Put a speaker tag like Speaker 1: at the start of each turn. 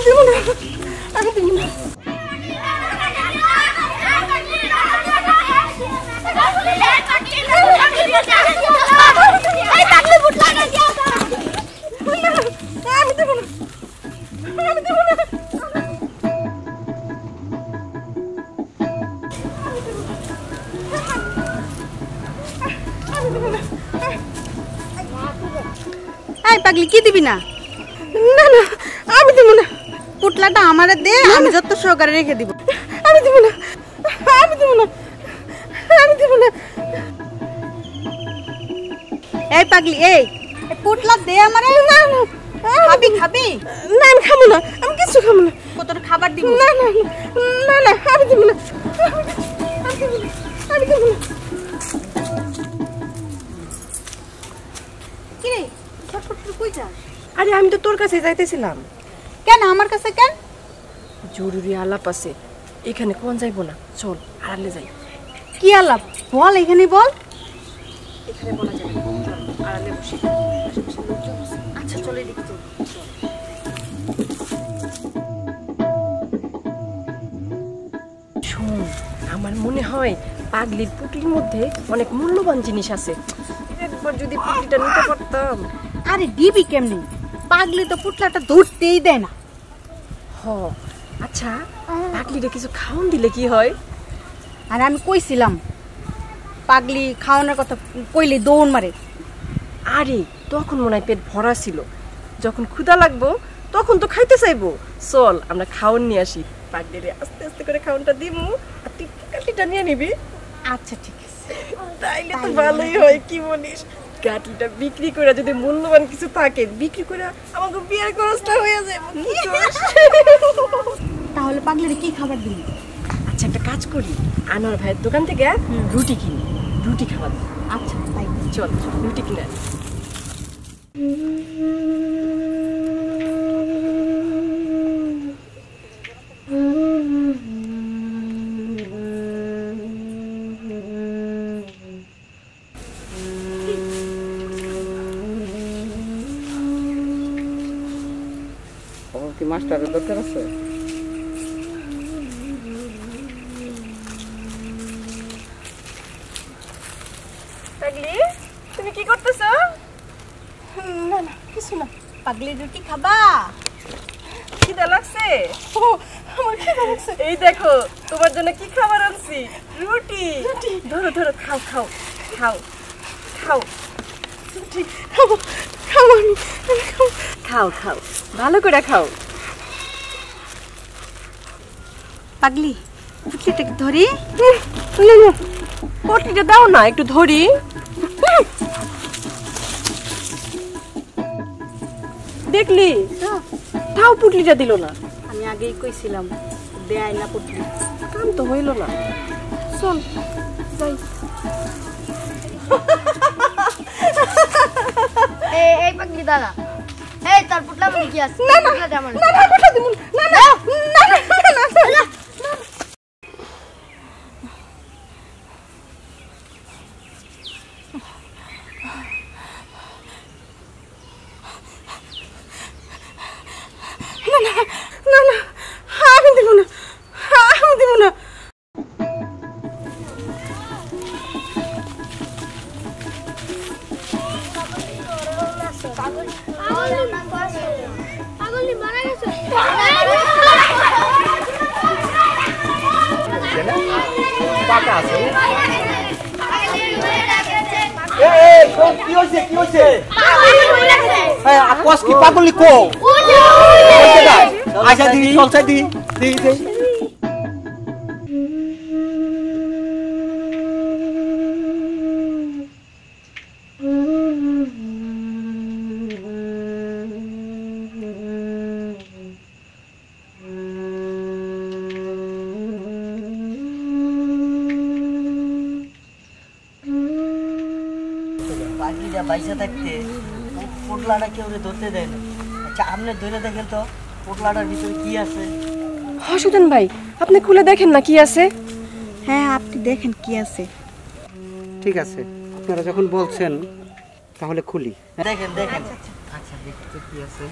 Speaker 1: দেব না, আমি দেব না। আমি দেব না, আমি দেব না। এই পাগলি কি দিবি না? না না আমি দেব না। পুটলাটা আমারে দে, আমি যত সহকারে রেখে দিব। আমি দেব না, আমি দেব না, আমি দেব না। এই পাগলি এই পুটলা দে আমারে। না না খাবি খাবি? না আমি খাবো না, আমি কিছু খাবো না। কতটা খাবার দিব? না না না না আমি দেব না, আমি দেব না, আমি দেব না। কি রে ছটফট কই যাস?
Speaker 2: আরে আমি তো তোর কাছে যাইতেছিলাম।
Speaker 1: কেন আমার কাছে কেন?
Speaker 2: জরুরি আলাপ আছে, এখানে কোন যাইবো না, চল আড়ালে যাই।
Speaker 1: কি আলাপ বল, এখানে বল।
Speaker 2: এখানে বলা যাবে না, চল আড়ালে বসি।
Speaker 1: আচ্ছা চলে দেখি চল।
Speaker 2: শোন, আমার মনে হয় পাগলির পুটলির মধ্যে অনেক মূল্যবান জিনিস আছে। একবার যদি পুটলিটা নিতে পারতাম।
Speaker 1: আরে দিবি কেমনে? পাগলি তো পুটলাটা ধরতেই দেয় না।
Speaker 2: হ আচ্ছা, পাগলিরে কিছু খাওন দিলে কি হয়?
Speaker 1: আর আমি কইছিলাম পাগলি খাওয়ানোর কথা কইলে দৌড় মারে।
Speaker 2: আরে তখন মনে হয় পেট ভরা ছিল, যখন ক্ষুধা লাগবো তখন তো খাইতে চাইবো। চল আমরা খাওন নিয়ে আসি, পাগলিরে আস্তে আস্তে করে খাওনটা দিমু, আর তুই কাটলিটা নিয়ে নিবি।
Speaker 1: আচ্ছা ঠিক আছে,
Speaker 2: তাইলে তো ভালোই হয়, কি বলিস? কাটলিটা বিক্রি করে যদি মূল্যবান কিছু থাকে বিক্রি করে আমাকে বিয়ের খরচটা হয়ে যাবে।
Speaker 1: তাহলে পাগলিরে কি খাবার দিবি?
Speaker 2: আচ্ছা একটা কাজ করি, আনোয়ার ভাইয়ের দোকান থেকে রুটি কিনি, রুটি খাওয়া দিই।
Speaker 1: আচ্ছা তাই
Speaker 2: চল রুটি কিনে আনি।
Speaker 3: কি মাস্টারের দরকার আছে?
Speaker 2: পাগলি তুমি কি করতেছো?
Speaker 1: না না কিছু না। পাগলি রুটি খাবা?
Speaker 2: খিদা লাগছে?
Speaker 1: ও আমার খিদা লাগছে।
Speaker 2: এই দেখো তোমার জন্য কি খাবার আনছি, রুটি। ধরো ধরো, খাও খাও খাও খাও।
Speaker 1: রুটি খাবো, খাবো আমি খাবো।
Speaker 2: খাও খাও ভালো করে খাও।
Speaker 1: পাগলি পুটলিটাকে ধরি?
Speaker 2: না না পটলিটা দাও না, একটু ধরি। দেখলি তাও পুটলিটা দিল না।
Speaker 1: আমি আগেই কইছিলাম দেয় না পুটলি।
Speaker 2: কাম তো হইল না, চল যাই।
Speaker 4: এই পাগলি দাদা, এই তোর পুটলা মনে কি আছে?
Speaker 1: না না না না পুটলা দিমু না না না না না। না না আমি দেব না, আমি দেব না।
Speaker 4: পাগলি মারা গেছে।
Speaker 3: টাকা আছে? কি হয়েছে কি হয়েছে? কস কি পাগলি কো? আচ্ছা দিদি চলছে দিদি দিদি।
Speaker 5: পাখিটা বাইসা থাকতে পোটলাটা কেউ ধরতে দেয় না। আচ্ছা আপনি ধরে দেখেন তো পোটলাটার ভিতরে কি আছে।
Speaker 2: হসুদন ভাই আপনি খুলে দেখেন না কি আছে।
Speaker 1: হ্যাঁ আপনি দেখেন কি আছে।
Speaker 3: ঠিক আছে আপনারা যখন বলছেন তাহলে খুলি।
Speaker 5: দেখেন দেখেন। আচ্ছা দেখতে কি আছে।